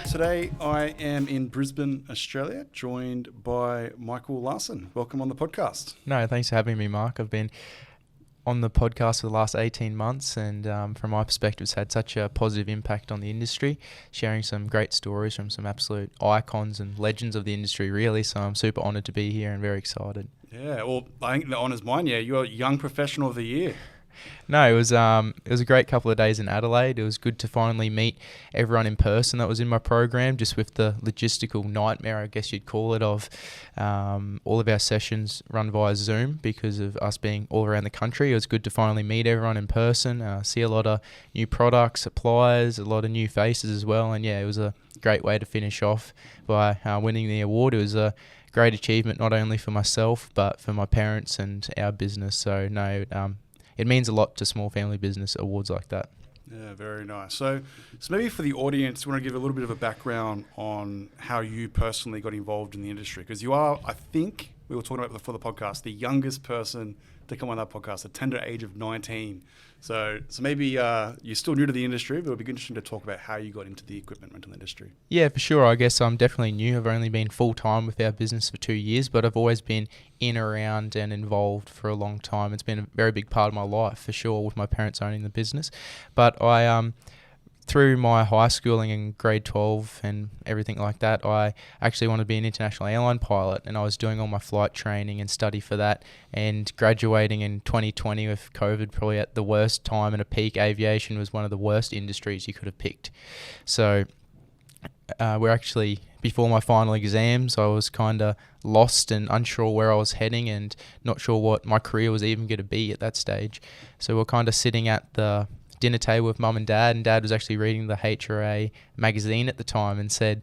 Today I am in Brisbane, Australia, joined by Michael Larsen. Welcome on the podcast. No, thanks for having me, Mark. I've been on the podcast for the last 18 months and from my perspective it's had such a positive impact on the industry, sharing some great stories from some absolute icons and legends of the industry really, so I'm super honoured to be here and very excited. Yeah, well, I think the honour's mine. Yeah, you're Young Professional of the Year. No, it was a great couple of days in Adelaide. It was good to finally meet everyone in person that was in my program, just with the logistical nightmare, I guess you'd call it, of all of our sessions run via Zoom because of us being all around the country. It was good to finally meet everyone in person, see a lot of new products, suppliers, a lot of new faces as well. And yeah, it was a great way to finish off by winning the award. It was a great achievement not only for myself but for my parents and our business. So no, it means a lot to small family business awards like that. Yeah, very nice. So maybe for the audience, you want to give a little bit of a background on how you personally got involved in the industry, because you are, I think, we were talking about before the podcast, the youngest person to come on that podcast, a tender age of 19. So maybe you're still new to the industry, but it would be interesting to talk about how you got into the equipment rental industry. Yeah, for sure. I guess I'm definitely new. I've only been full-time with our business for 2 years, but I've always been in, around and involved for a long time. It's been a very big part of my life, for sure, with my parents owning the business. But I through my high schooling in grade 12 and everything like that, I actually wanted to be an international airline pilot, and I was doing all my flight training and study for that, and graduating in 2020 with COVID, probably at the worst time and a peak. Aviation was one of the worst industries you could have picked. So we're actually, before my final exams, I was kind of lost and unsure where I was heading and not sure what my career was even going to be at that stage. So we're kind of sitting at the dinner table with mum and dad was actually reading the HRIA magazine at the time and said,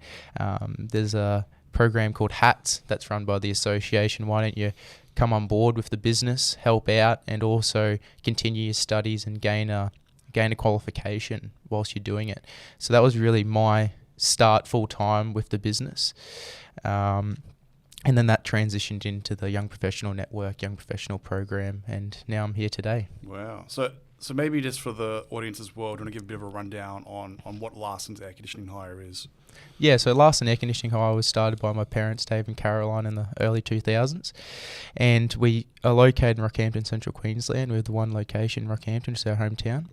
there's a program called HATS that's run by the association. Why don't you come on board with the business, help out, and also continue your studies and gain a qualification whilst you're doing it. So that was really my start full time with the business. And then that transitioned into the Young Professional Network, Young Professional Program, and now I'm here today. Wow. So maybe just for the audience as well, do you want to give a bit of a rundown on what Larsen's air conditioning hire is? Yeah, so Larsen Air Conditioning Hire was started by my parents, Dave and Caroline, in the early 2000s. And we are located in Rockhampton, Central Queensland. We have the one location in Rockhampton, which is our hometown.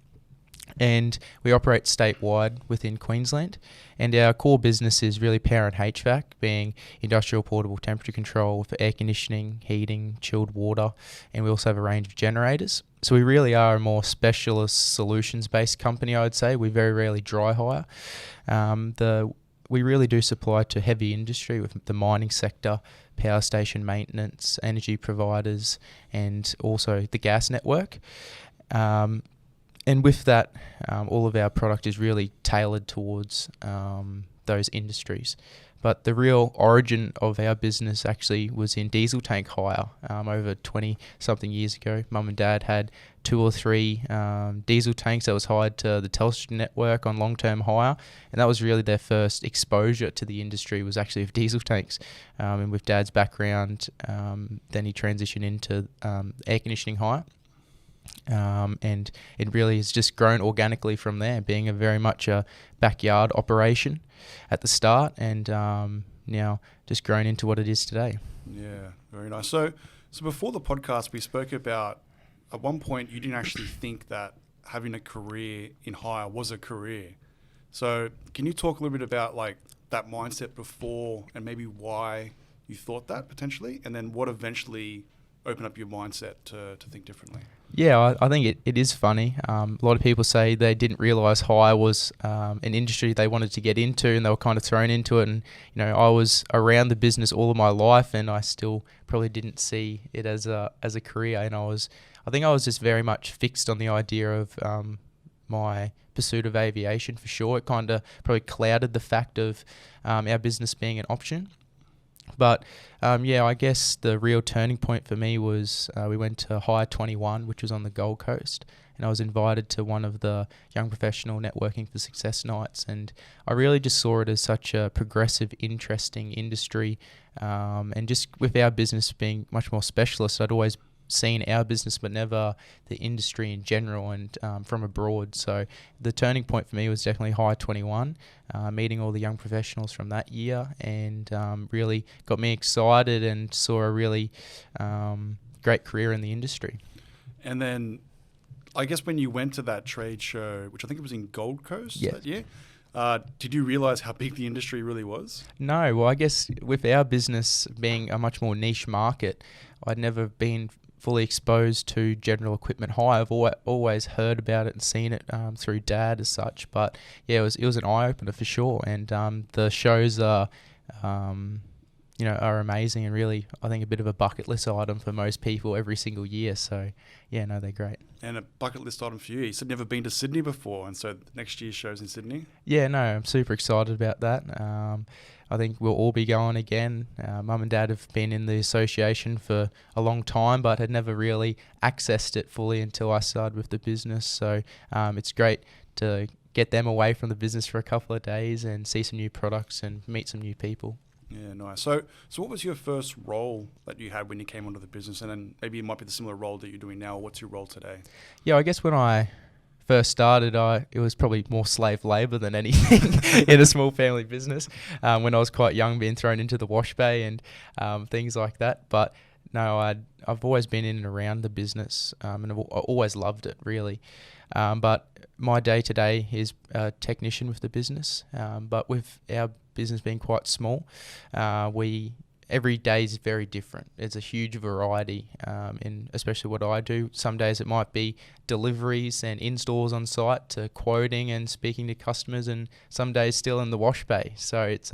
And we operate statewide within Queensland. And our core business is really power and HVAC, being industrial portable temperature control for air conditioning, heating, chilled water, and we also have a range of generators. So we really are a more specialist solutions-based company, I would say. We very rarely dry hire. We really do supply to heavy industry with the mining sector, power station maintenance, energy providers, and also the gas network. And with that, all of our product is really tailored towards those industries. But the real origin of our business actually was in diesel tank hire over 20-something years ago. Mum and Dad had 2 or 3 diesel tanks that was hired to the Telstra network on long-term hire, and that was really their first exposure to the industry, was actually of diesel tanks. And with Dad's background, then he transitioned into air conditioning hire. And it really has just grown organically from there, being a very much a backyard operation at the start, and now just grown into what it is today. Yeah, very nice. So before the podcast, we spoke about, at one point you didn't actually think that having a career in hire was a career. So can you talk a little bit about like that mindset before, and maybe why you thought that potentially, and then what eventually opened up your mindset to think differently? Yeah, I think it is funny. A lot of people say they didn't realise hire was an industry they wanted to get into, and they were kind of thrown into it. And I was around the business all of my life, and I still probably didn't see it as a career. And I think I was just very much fixed on the idea of my pursuit of aviation, for sure. It kind of probably clouded the fact of our business being an option. But I guess the real turning point for me was we went to Hire 21, which was on the Gold Coast, and I was invited to one of the Young Professional Networking for Success nights, and I really just saw it as such a progressive, interesting industry, and just with our business being much more specialist, I'd always seen our business but never the industry in general and from abroad. So the turning point for me was definitely HRIA 21, meeting all the young professionals from that year, and really got me excited and saw a really great career in the industry. And then I guess when you went to that trade show, which I think it was in Gold Coast that year, did you realize how big the industry really was? No, well, I guess with our business being a much more niche market, I'd never been fully exposed to general equipment hire. I've always heard about it and seen it through Dad as such, but yeah, it was an eye opener for sure. And the shows are are amazing and really, I think, a bit of a bucket list item for most people every single year. So yeah, no, they're great. And a bucket list item for you. You said never been to Sydney before, and so next year's show's in Sydney. Yeah, no, I'm super excited about that. I think we'll all be going again. Mum and Dad have been in the association for a long time, but had never really accessed it fully until I started with the business. So it's great to get them away from the business for a couple of days and see some new products and meet some new people. Yeah, nice. So what was your first role that you had when you came onto the business? And then maybe it might be the similar role that you're doing now. What's your role today? Yeah, I guess when I first started, it was probably more slave labour than anything in a small family business. When I was quite young, being thrown into the wash bay and things like that. But no, I've always been in and around the business, and I've always loved it, really. But my day-to-day is a technician with the business. But with our business being quite small, every day is very different. There's a huge variety in especially what I do. Some days it might be deliveries and installs on site to quoting and speaking to customers, and some days still in the wash bay. So it's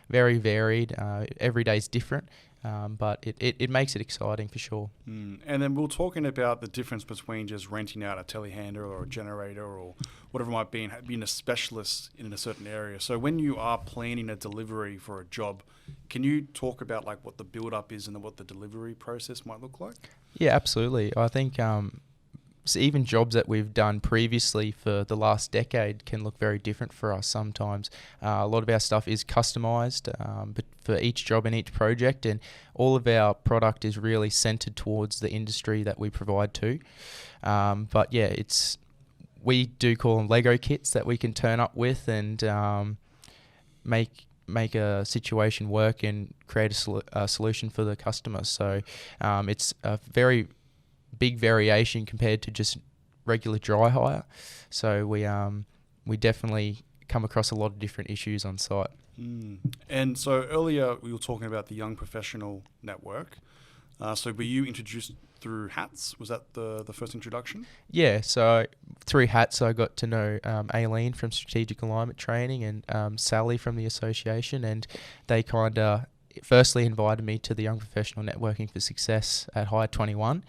very varied. Every day is different. But it makes it exciting for sure. And then we're talking about the difference between just renting out a telehandler or a generator or whatever it might be and being a specialist in a certain area. So when you are planning a delivery for a job, can you talk about like what the build-up is and what the delivery process might look like? Yeah, absolutely. I think so even jobs that we've done previously for the last decade can look very different for us sometimes. A lot of our stuff is customised but for each job and each project, and all of our product is really centred towards the industry that we provide to. But yeah, we do call them Lego kits that we can turn up with and make a situation work and create a solution for the customer. So it's a very big variation compared to just regular dry hire. So we definitely come across a lot of different issues on site. And so earlier we were talking about the Young Professional Network. So were you introduced through HATS? Was that the first introduction? Yeah, so through HATS I got to know Aileen from Strategic Alignment Training and Sally from the association, and they kind of firstly invited me to the Young Professional Networking for Success at HRIA 21.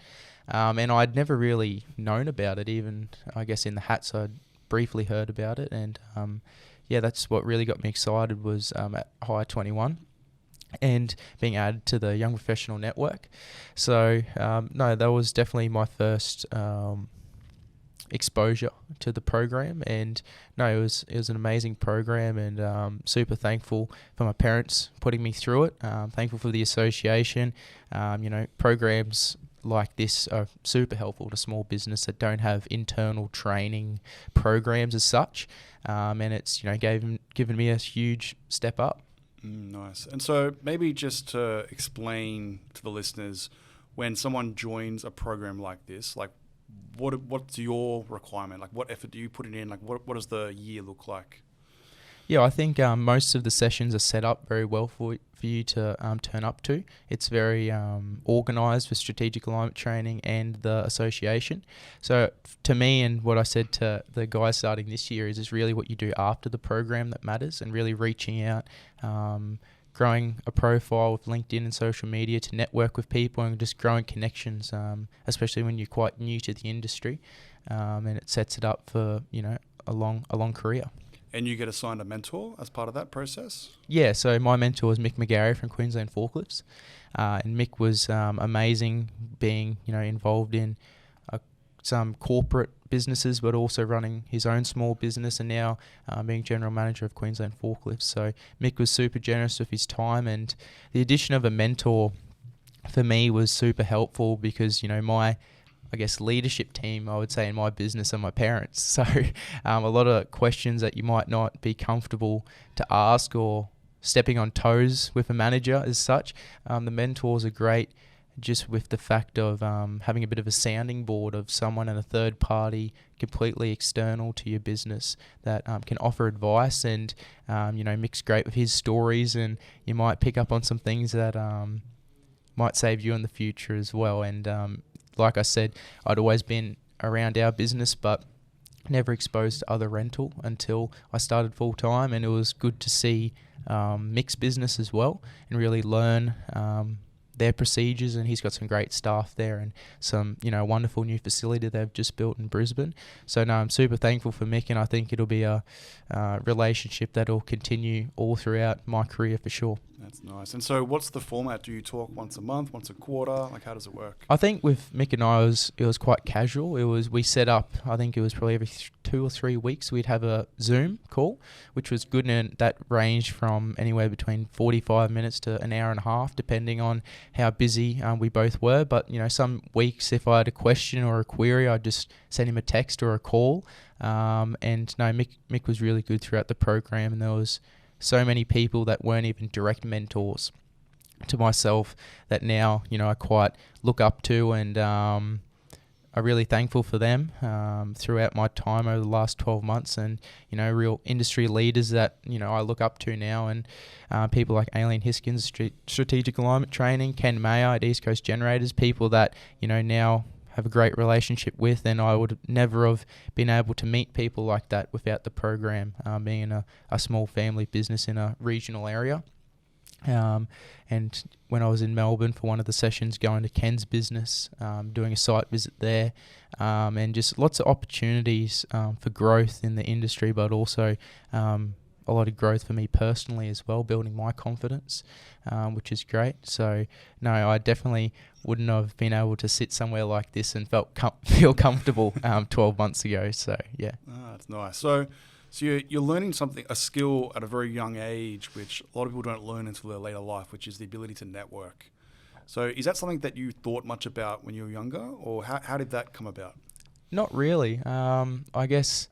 And I'd never really known about it, even I guess in the HATS I'd briefly heard about it, and yeah, that's what really got me excited was at HRIA 21 and being added to the Young Professional Network. So no, that was definitely my first exposure to the program, and no, it was an amazing program, and super thankful for my parents putting me through it. Thankful for the association. Programs like this are super helpful to small business that don't have internal training programs as such, and it's given me a huge step up. Nice. And so maybe just to explain to the listeners, when someone joins a program like this, like what's your requirement? Like what effort do you put in? Like what does the year look like? Yeah, I think most of the sessions are set up very well for you to turn up to. It's very organised for strategic alignment training and the association. So to me, and what I said to the guys starting this year, is really what you do after the program that matters, and really reaching out, growing a profile with LinkedIn and social media to network with people and just growing connections, especially when you're quite new to the industry, and it sets it up for a long career. And you get assigned a mentor as part of that process? Yeah, so my mentor was Mick McGarry from Queensland Forklifts. And Mick was amazing, being involved in some corporate businesses, but also running his own small business, and now being general manager of Queensland Forklifts. So Mick was super generous with his time, and the addition of a mentor for me was super helpful because, my, I guess, leadership team, I would say, in my business are my parents. So a lot of questions that you might not be comfortable to ask or stepping on toes with a manager as such, the mentors are great just with the fact of having a bit of a sounding board of someone and a third party completely external to your business that can offer advice and, mix great with his stories, and you might pick up on some things that might save you in the future as well. And like I said, I'd always been around our business, but never exposed to other rental until I started full time, and it was good to see mixed business as well and really learn their procedures. And he's got some great staff there and some, wonderful new facility they've just built in Brisbane. So no, I'm super thankful for Mick, and I think it'll be a relationship that'll continue all throughout my career for sure. That's nice. And so what's the format? Do you talk once a month, once a quarter? Like, how does it work? I think with Mick and I, it was quite casual. We set up, I think it was probably every 2 or 3 weeks we'd have a Zoom call, which was good, and that ranged from anywhere between 45 minutes to an hour and a half, depending on how busy we both were. But, some weeks if I had a question or a query, I'd just send him a text or a call. And no, Mick was really good throughout the program, and there was so many people that weren't even direct mentors to myself that now, I quite look up to, and I'm really thankful for them throughout my time over the last 12 months, and, real industry leaders that, I look up to now, and people like Aileen Hiskins, Strategic Alignment Training, Ken Mayer at East Coast Generators, people that, now have a great relationship with, and I would never have been able to meet people like that without the program, being a small family business in a regional area. And when I was in Melbourne for one of the sessions, going to Ken's business, doing a site visit there, and just lots of opportunities for growth in the industry, but also a lot of growth for me personally as well, building my confidence, which is great. So no, I definitely wouldn't have been able to sit somewhere like this and feel comfortable 12 months ago. So yeah. That's nice. So you're learning a skill at a very young age, which a lot of people don't learn until their later life, which is the ability to network. So is that something that you thought much about when you were younger, or how did that come about? Not really. I guess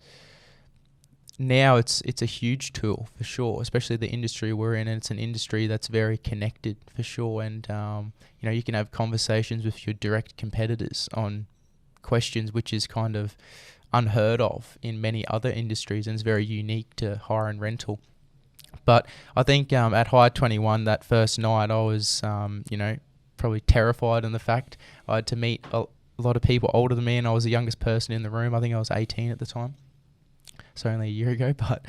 now it's a huge tool for sure, especially the industry we're in, and it's an industry that's very connected for sure. And you can have conversations with your direct competitors on questions, which is kind of unheard of in many other industries, and it's very unique to hire and rental. But I think at HRIA 21 that first night, I was probably terrified in the fact I had to meet a lot of people older than me, and I was the youngest person in the room. I think I was 18 at the time. So only a year ago, but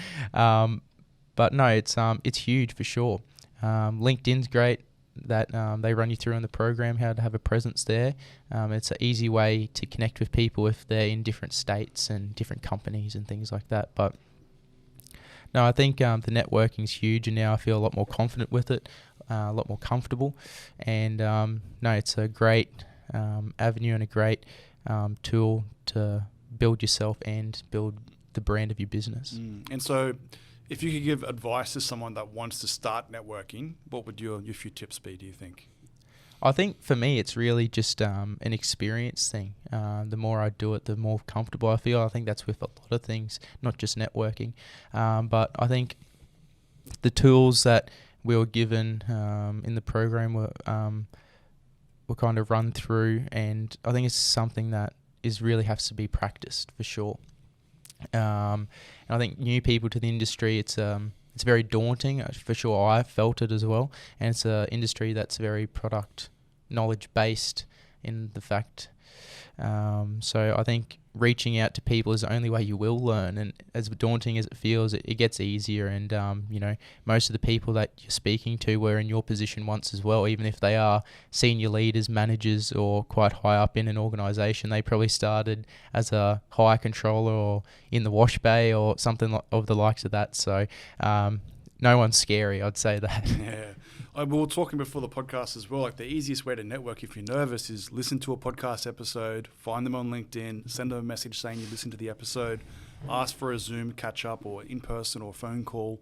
no, it's huge for sure. LinkedIn's great that they run you through in the program how to have a presence there. It's an easy way to connect with people if they're in different states and different companies and things like that. But no, I think the networking's huge, and now I feel a lot more confident with it, a lot more comfortable. And no, it's a great avenue and a great tool to build yourself and build the brand of your business. And so if you could give advice to someone that wants to start networking, what would your few tips be, do you think? I think for me, it's really just an experience thing. The more I do it, the more comfortable I feel. I think that's with a lot of things, not just networking. But I think the tools that we were given in the program were kind of run through, and I think it's something that really has to be practiced for sure. And I think new people to the industry, it's very daunting. For sure, I felt it as well. And it's an industry that's very product knowledge based in the fact. So I think reaching out to people is the only way you will learn. And as daunting as it feels, it gets easier. And most of the people that you're speaking to were in your position once as well. Even if they are senior leaders, managers, or quite high up in an organisation, they probably started as a hire controller or in the wash bay or something of the likes of that. So no one's scary, I'd say that. Yeah. We were talking before the podcast as well, like the easiest way to network if you're nervous is listen to a podcast episode, find them on LinkedIn, send them a message saying you listened to the episode, ask for a Zoom catch up or in person or phone call,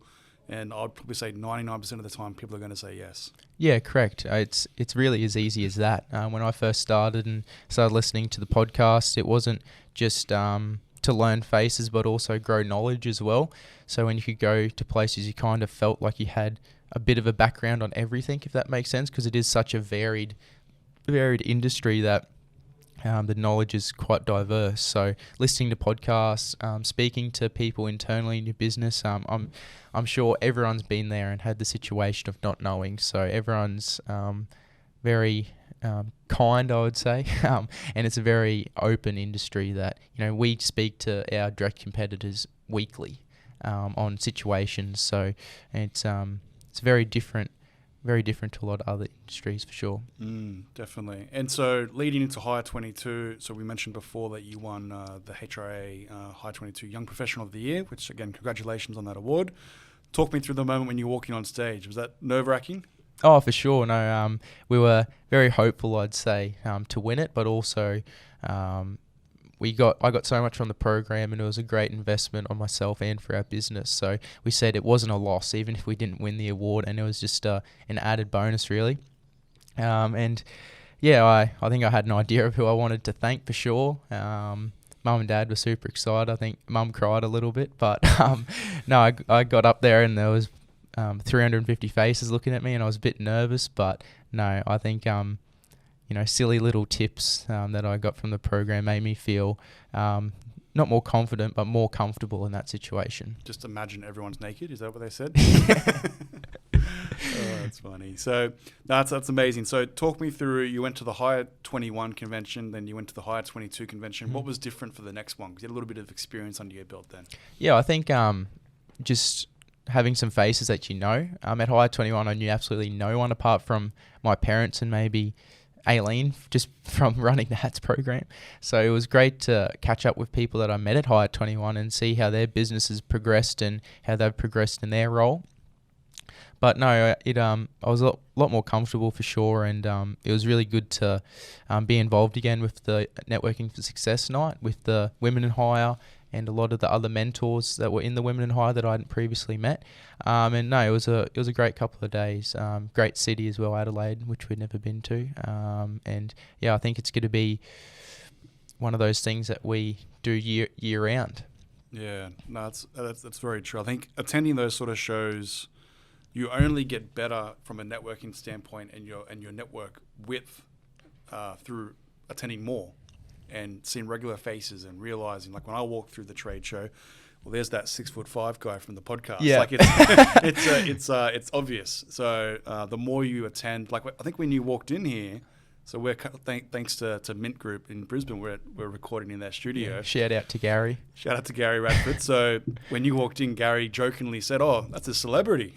And I'd probably say 99% of the time people are going to say yes. Yeah, correct. It's really as easy as that. When I first started and started listening to the podcast, it wasn't just to learn faces, but also grow knowledge as well. So when you could go to places, you kind of felt like you had a bit of a background on everything, if that makes sense, because it is such a varied industry that the knowledge is quite diverse. So listening to podcasts, speaking to people internally in your business, I'm sure everyone's been there and had the situation of not knowing. So everyone's very kind, I would say, and it's a very open industry that, you know, we speak to our direct competitors weekly on situations. So it's very different to a lot of other industries for sure. Definitely. And so leading into HRIA 22, so we mentioned before that you won the HRIA HRIA 22 Young Professional of the Year, which again, congratulations on that award. Talk me through the moment when you were walking on stage. Was that nerve-wracking? Oh, for sure. No, we were very hopeful, I'd say, to win it, but also I got so much from the program, and it was a great investment on myself and for our business. So we said it wasn't a loss, even if we didn't win the award, and it was just an added bonus, really. And yeah, I think I had an idea of who I wanted to thank for sure. Mum and Dad were super excited. I think Mum cried a little bit, but no, I got up there and there was 350 faces looking at me, and I was a bit nervous, but no, I think silly little tips that I got from the program made me feel not more confident, but more comfortable in that situation. Just imagine everyone's naked. Is that what they said? Oh, that's funny. So that's amazing. So talk me through, you went to the HRIA 21 convention, then you went to the HRIA 22 convention. Mm-hmm. What was different for the next one? Because you had a little bit of experience under your belt then. Yeah, I think just having some faces that you know. At HRIA 21, I knew absolutely no one apart from my parents and maybe Aileen, just from running the HATS program. So it was great to catch up with people that I met at HRIA 21 and see how their businesses progressed and how they've progressed in their role. But no, I was a lot more comfortable for sure, and it was really good to be involved again with the Networking for Success night with the Women in Hire and a lot of the other mentors that were in the Women in Hire that I hadn't previously met. And no, it was a great couple of days. Great city as well, Adelaide, which we'd never been to. And yeah, I think it's going to be one of those things that we do year round. Yeah, no, that's very true. I think attending those sort of shows, you only get better from a networking standpoint and your network width through attending more and seeing regular faces and realizing, like when I walk through the trade show, well, there's that 6'5" guy from the podcast. Yeah. Like it's obvious. So the more you attend, like I think when you walked in here, so we're thanks to Mint Group in Brisbane, we're recording in their studio. Yeah. Shout out to Gary. Shout out to Gary Radford. So when you walked in, Gary jokingly said, "Oh, that's a celebrity."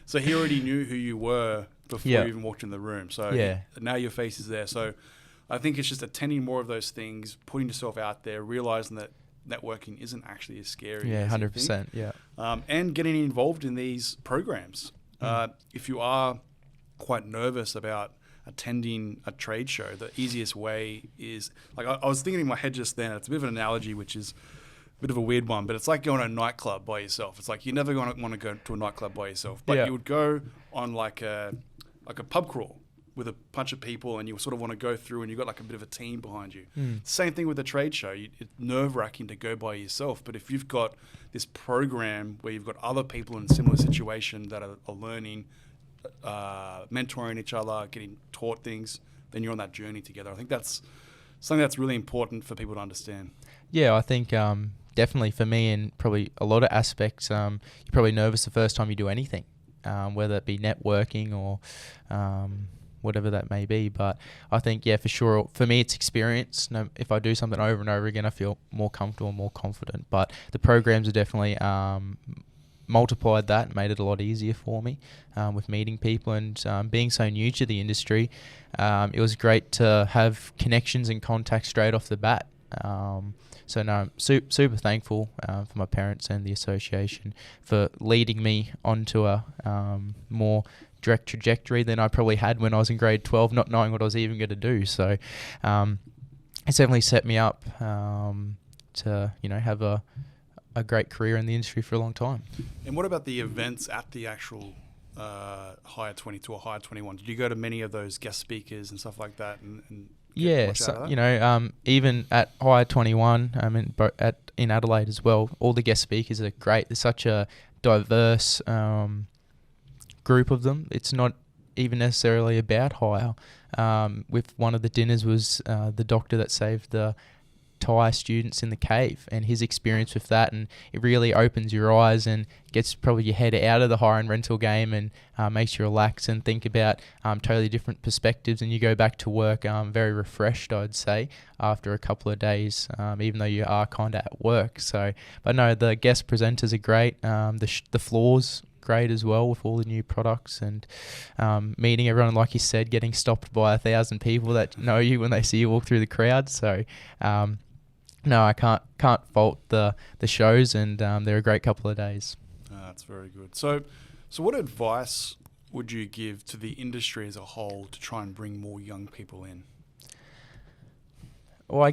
So he already knew who you were before you even walked in the room. So now your face is there. So I think it's just attending more of those things, putting yourself out there, realizing that networking isn't actually as scary. Yeah, as 100%. Yeah. And getting involved in these programs. If you are quite nervous about attending a trade show, the easiest way is, like I was thinking in my head just then, it's a bit of an analogy, which is a bit of a weird one, but it's like going to a nightclub by yourself. It's like you're never going to want to go to a nightclub by yourself, but you would go on like a pub crawl with a bunch of people, and you sort of want to go through, and you've got like a bit of a team behind you. Same thing with the trade show. It's nerve-wracking to go by yourself, but if you've got this program where you've got other people in a similar situation that are learning, mentoring each other, getting taught things, then you're on that journey together. I think that's something that's really important for people to understand. Yeah, I think definitely for me, in probably a lot of aspects, you're probably nervous the first time you do anything, whether it be networking or whatever that may be. But I think, for sure, for me, it's experience. If I do something over and over again, I feel more comfortable and more confident. But the programs are definitely multiplied that and made it a lot easier for me with meeting people and being so new to the industry. It was great to have connections and contacts straight off the bat. So no, I'm super thankful for my parents and the association for leading me onto a more direct trajectory than I probably had when I was in grade 12, not knowing what I was even going to do. So it's definitely set me up to have a a great career in the industry for a long time. And what about the events at the actual HRIA 22 or HRIA 21? Did you go to many of those guest speakers and stuff like that? And Yeah, so, even at HRIA 21, in Adelaide as well, all the guest speakers are great. There's such a diverse group of them. It's not even necessarily about hire. With one of the dinners was the doctor that saved the Thai students in the cave, and his experience with that, and it really opens your eyes and gets probably your head out of the hire and rental game, and makes you relax and think about totally different perspectives, and you go back to work very refreshed, I'd say, after a couple of days, even though you are kind of at work. So, but no, the guest presenters are great. The floors great as well, with all the new products, and meeting everyone, like you said, getting stopped by 1,000 people that know you when they see you walk through the crowd. So no, I can't fault the shows, and they're a great couple of days. That's very good. So what advice would you give to the industry as a whole to try and bring more young people in? Well,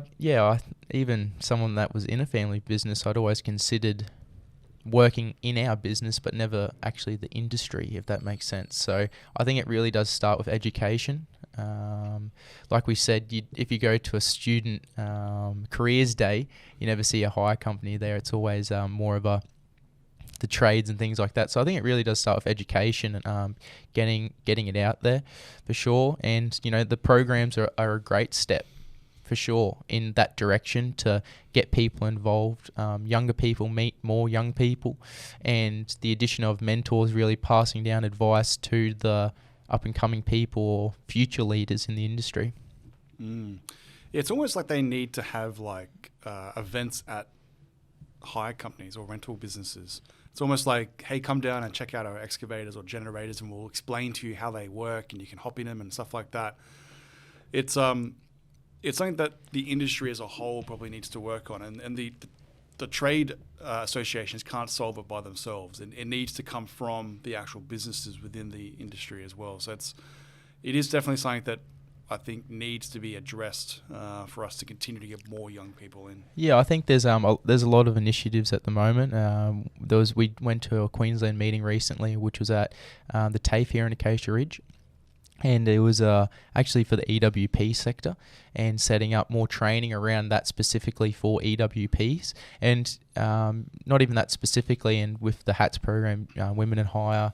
even someone that was in a family business, I'd always considered working in our business, but never actually the industry, if that makes sense. So I think it really does start with education. Like we said, if you go to a student careers day, you never see a hire company there. It's always more of the trades and things like that. So I think it really does start with education and getting it out there for sure. And the programs are a great step for sure in that direction to get people involved. Younger people meet more young people, and the addition of mentors really passing down advice to the up and coming people or future leaders in the industry. It's almost like they need to have events at hire companies or rental businesses. It's almost like, hey, come down and check out our excavators or generators, and we'll explain to you how they work, and you can hop in them and stuff like that. It's something that the industry as a whole probably needs to work on, and the trade associations can't solve it by themselves. It needs to come from the actual businesses within the industry as well. So it is definitely something that I think needs to be addressed for us to continue to get more young people in. Yeah, I think there's a lot of initiatives at the moment. We went to a Queensland meeting recently, which was at the TAFE here in Acacia Ridge. And it was actually for the EWP sector, and setting up more training around that specifically for EWPs, and not even that specifically. And with the HATS program, Women in Hire,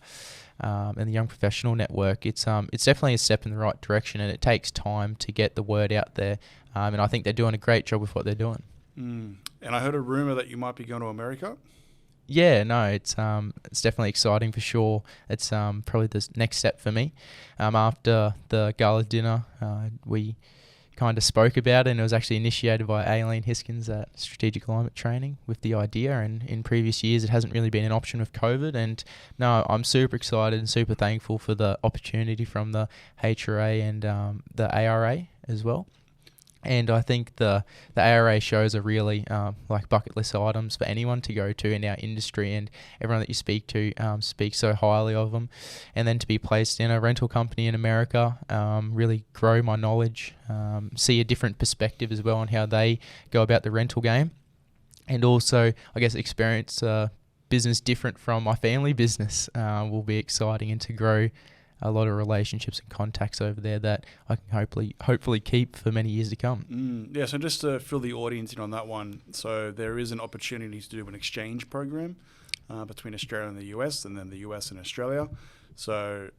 and the Young Professional Network, it's definitely a step in the right direction, and it takes time to get the word out there. And I think they're doing a great job with what they're doing. And I heard a rumor that you might be going to America. Yeah, no, it's definitely exciting for sure. It's probably the next step for me. After the gala dinner, we kind of spoke about it, and it was actually initiated by Aileen Hiskins at Strategic Alignment Training with the idea. And in previous years, it hasn't really been an option with COVID. And no, I'm super excited and super thankful for the opportunity from the HRIA and the ARA as well. And I think the ARA shows are really like bucket list items for anyone to go to in our industry, and everyone that you speak to speaks so highly of them. And then to be placed in a rental company in America, really grow my knowledge, see a different perspective as well on how they go about the rental game, and also, I guess, experience business different from my family business will be exciting, and to grow a lot of relationships and contacts over there that I can hopefully keep for many years to come. Yeah, so just to fill the audience in on that one, so there is an opportunity to do an exchange program between Australia and the US, and then the US and Australia. So,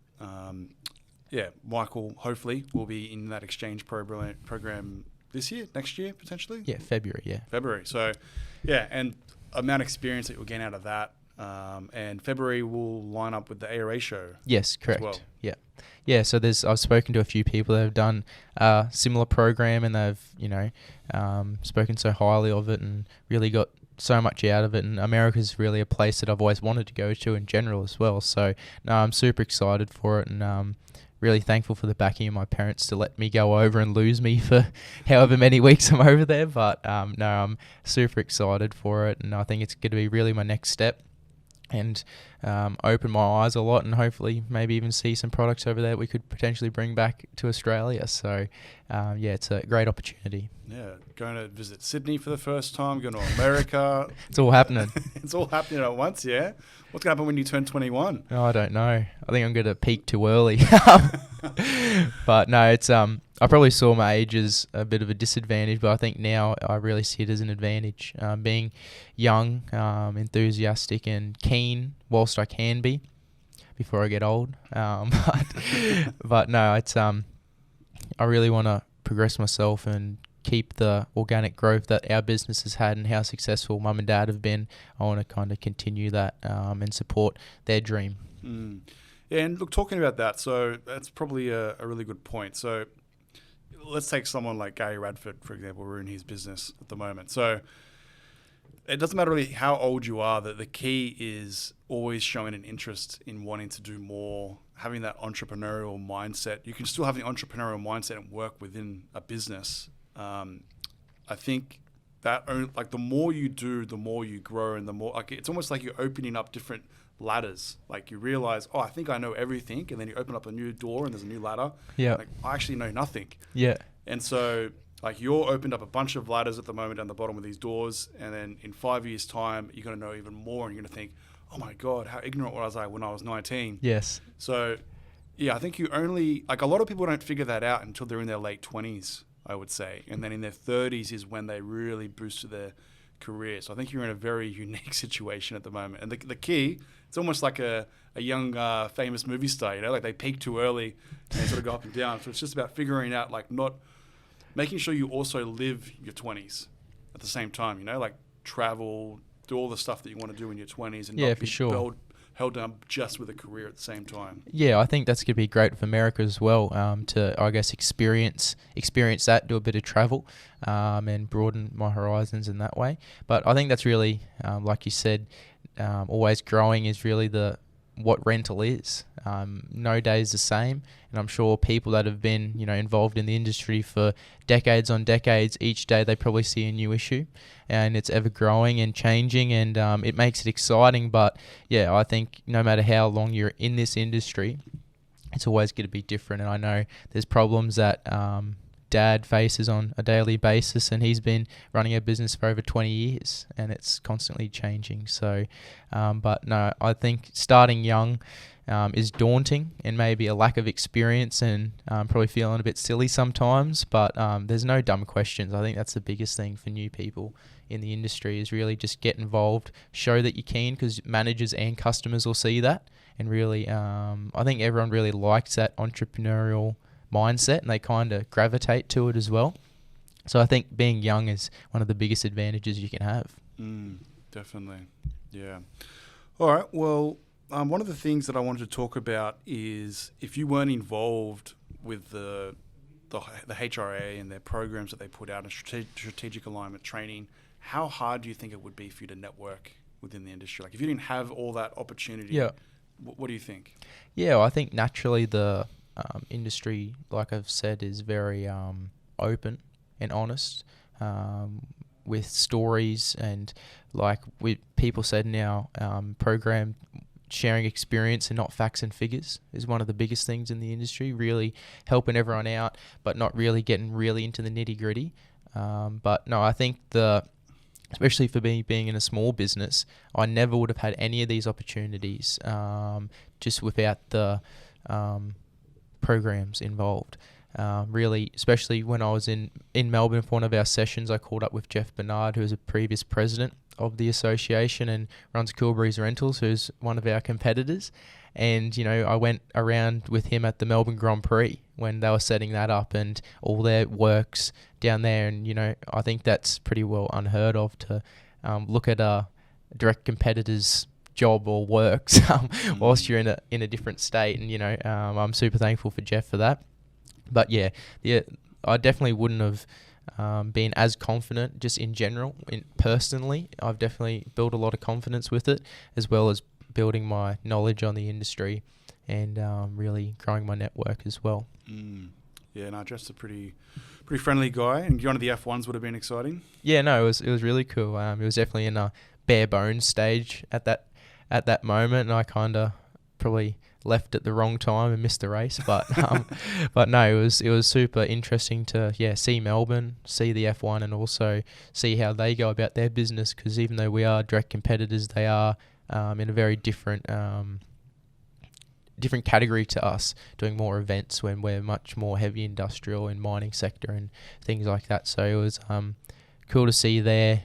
Michael hopefully will be in that exchange program this year, next year potentially? Yeah, February, yeah. February. So, and amount of experience that you'll gain out of that. And February will line up with the ARA show. Yes, correct. As well. Yeah. So I've spoken to a few people that have done a similar program, and they've spoken so highly of it and really got so much out of it. And America's really a place that I've always wanted to go to in general as well. So no, I'm super excited for it, and really thankful for the backing of my parents to let me go over and lose me for however many weeks I'm over there. But no, I'm super excited for it, and I think it's going to be really my next step. and open my eyes a lot, and hopefully maybe even see some products over there we could potentially bring back to Australia. So yeah, it's a great opportunity. Yeah, going to visit Sydney for the first time, going to America. It's all happening. It's all happening at once, yeah? What's going to happen when you turn 21? Oh, I don't know. I think I'm going to peak too early. But no, it's I probably saw my age as a bit of a disadvantage, but I think now I really see it as an advantage. Being young, enthusiastic and keen whilst I can be before I get old. But no, it's I really want to progress myself and keep the organic growth that our business has had and how successful mum and dad have been. I want to kind of continue that and support their dream. Yeah, and look, talking about that, so that's probably a really good point. So let's take someone like Gary Radford, for example. We're in his business at the moment. So it doesn't matter really how old you are, that the key is always showing an interest in wanting to do more, having that entrepreneurial mindset. You can still have the entrepreneurial mindset and work within a business. I think that like the more you do, the more you grow, and the more like it's almost like you're opening up different ladders. Like you realize, oh, I think I know everything, and then you open up a new door and there's a new ladder. Yeah. Like I actually know nothing. Yeah. And so like you're opened up a bunch of ladders at the moment down the bottom of these doors, and then in 5 years' time, you're going to know even more, and you're going to think, oh my God, how ignorant was I when I was 19? Yes. So yeah, I think you only, like a lot of people don't figure that out until they're in their late 20s, I would say. And then in their 30s is when they really boost their career. So I think you're in a very unique situation at the moment. And the key, it's almost like a young famous movie star, you know, like they peak too early and they sort of go up and down. So it's just about figuring out, like, not making sure you also live your 20s at the same time, you know, like travel, do all the stuff that you want to do in your 20s, and not be held down just with a career at the same time. Yeah, I think that's going to be great for America as well, to, I guess, experience that, do a bit of travel, and broaden my horizons in that way. But I think that's really, like you said, always growing is really what rental is. No day is the same, and I'm sure people that have been, involved in the industry for decades on decades, each day they probably see a new issue, and it's ever growing and changing, and it makes it exciting. But yeah, I think no matter how long you're in this industry, it's always going to be different. And I know there's problems that Dad faces on a daily basis, and he's been running a business for over 20 years, and it's constantly changing. So, but no, I think starting young is daunting, and maybe a lack of experience, and probably feeling a bit silly sometimes, but there's no dumb questions. I think that's the biggest thing for new people in the industry, is really just get involved, show that you're keen, because managers and customers will see that. And really, I think everyone really likes that entrepreneurial mindset, and they kind of gravitate to it as well. So I think being young is one of the biggest advantages you can have. Definitely. Yeah. All right. Well, one of the things that I wanted to talk about is, if you weren't involved with the HRIA and their programs that they put out, and strategic alignment training, how hard do you think it would be for you to network within the industry? Like if you didn't have all that opportunity, what do you think? Yeah, I think naturally the industry, like I've said, is very open and honest, with stories, and like people said now, program sharing experience and not facts and figures is one of the biggest things in the industry, really helping everyone out, but not really getting really into the nitty gritty. But no, I think especially for being in a small business, I never would have had any of these opportunities just without the programs involved. Really, especially when I was in Melbourne for one of our sessions, I called up with Jeff Bernard, who is a previous president of the association and runs Kilburys Rentals, who's one of our competitors. And, I went around with him at the Melbourne Grand Prix when they were setting that up, and all their works down there. And, I think that's pretty well unheard of, to look at a direct competitor's job or works whilst you're in a different state. And, I'm super thankful for Jeff for that. But yeah, I definitely wouldn't have been as confident just in general. Personally, I've definitely built a lot of confidence with it, as well as building my knowledge on the industry, and really growing my network as well. Yeah, no, Jeff's a pretty friendly guy, and one of the F1s would have been exciting. Yeah, no, it was really cool. It was definitely in a bare bones stage at at that moment, and I kind of probably left at the wrong time and missed the race. But but no, it was super interesting to see Melbourne, see the F1, and also see how they go about their business. Because even though we are direct competitors, they are in a very different category to us, doing more events when we're much more heavy industrial and mining sector and things like that. So it was cool to see their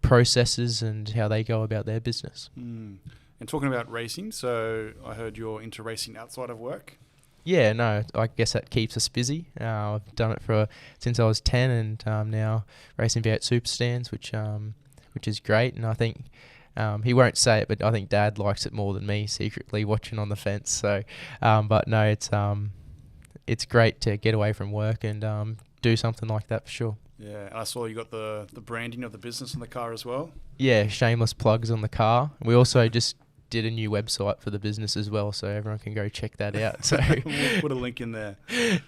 processes and how they go about their business. And talking about racing, so I heard you're into racing outside of work. Yeah, no, I guess that keeps us busy. I've done it since I was 10, and now racing V8 super stands, which is great. And I think he won't say it, but I think Dad likes it more than me, secretly watching on the fence. So, but no, it's great to get away from work and do something like that for sure. Yeah, and I saw you got the branding of the business on the car as well. Yeah, shameless plugs on the car. We also just did a new website for the business as well, so everyone can go check that out. So we'll put a link in there.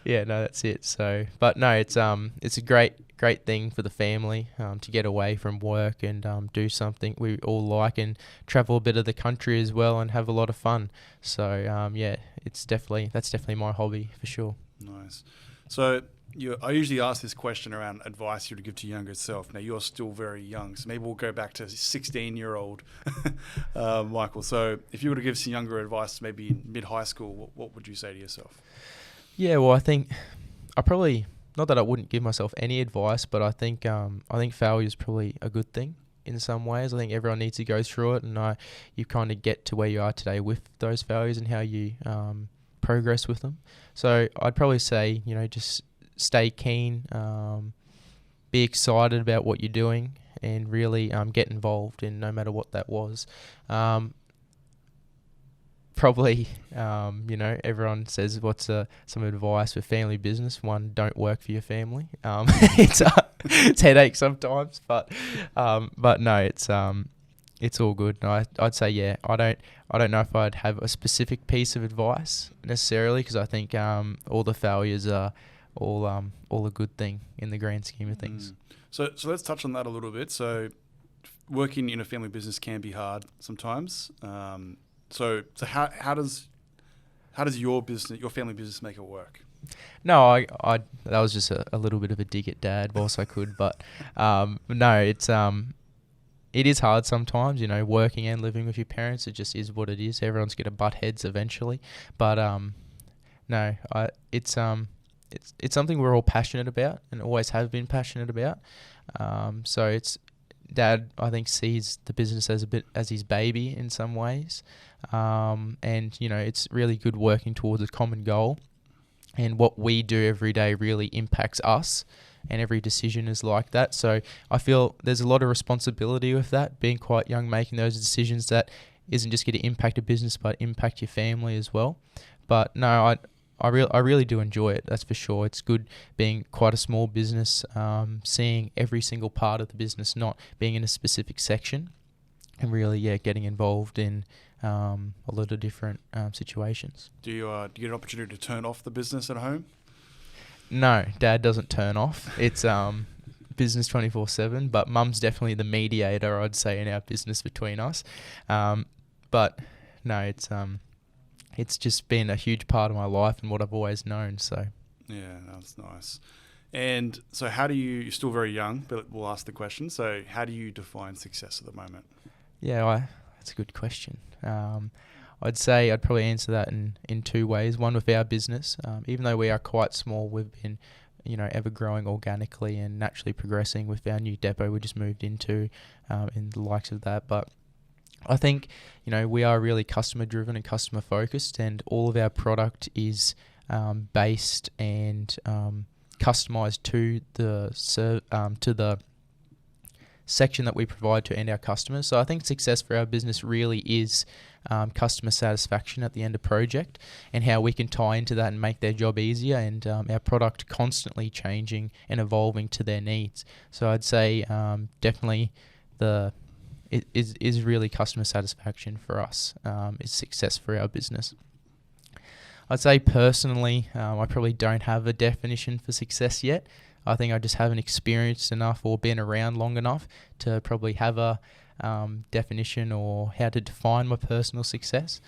Yeah, no, that's it. So, but no, it's a great thing for the family to get away from work and do something we all like and travel a bit of the country as well and have a lot of fun. So that's definitely my hobby for sure. Nice. So I usually ask this question around advice you would give to your younger self. Now, you're still very young, so maybe we'll go back to 16-year-old Michael. So if you were to give some younger advice, maybe in mid-high school, what would you say to yourself? Yeah, well, I think I probably, not that I wouldn't give myself any advice, but I think failure is probably a good thing in some ways. I think everyone needs to go through it, and you kind of get to where you are today with those failures and how you progress with them. So I'd probably say, just stay keen, be excited about what you're doing, and really get involved in no matter what that was. Probably, everyone says what's some advice for family business. One, don't work for your family. It's headache sometimes, but no, it's all good. No, I'd say I don't know if I'd have a specific piece of advice necessarily, because I think all the failures are all a good thing in the grand scheme of things. So let's touch on that a little bit. So working in a family business can be hard sometimes. So how does your family business make it work? No, I that was just a little bit of a dig at Dad whilst I could, but no, it is hard sometimes, working and living with your parents. It just is what it is. Everyone's going to butt heads eventually, but no, it's something we're all passionate about and always have been passionate about. So Dad, I think, sees the business as a bit as his baby in some ways. And, it's really good working towards a common goal. And what we do every day really impacts us, and every decision is like that. So I feel there's a lot of responsibility with that, being quite young, making those decisions that isn't just going to impact a business, but impact your family as well. But no, I really do enjoy it, that's for sure. It's good being quite a small business, seeing every single part of the business, not being in a specific section, and really, getting involved in a lot of different situations. Do you get an opportunity to turn off the business at home? No, Dad doesn't turn off. It's business 24/7, but Mum's definitely the mediator, I'd say, in our business between us. But no, it's just been a huge part of my life and what I've always known. So yeah, that's nice. And so you're still very young, but we'll ask the question. So how do you define success at the moment? Yeah, that's a good question. I'd say I'd probably answer that in two ways. One, with our business, even though we are quite small, we've been, ever growing organically and naturally progressing with our new depot we just moved into, and the likes of that. But I think, we are really customer driven and customer focused, and all of our product is based and customized to the section that we provide to our customers. So I think success for our business really is customer satisfaction at the end of project, and how we can tie into that and make their job easier, and our product constantly changing and evolving to their needs. So I'd say definitely it is really customer satisfaction for us, is success for our business. I'd say personally, I probably don't have a definition for success yet. I think I just haven't experienced enough or been around long enough to probably have a definition or how to define my personal success.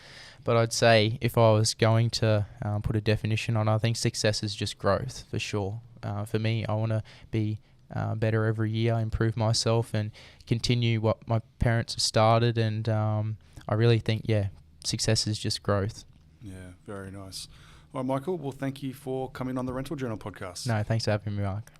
But I'd say if I was going to put a definition on, I think success is just growth for sure. For me, I want to be better every year, improve myself and continue what my parents have started. And I really think, success is just growth. Yeah, very nice. All right, Michael, well, thank you for coming on the Rental Journal podcast. No, thanks for having me, Mark.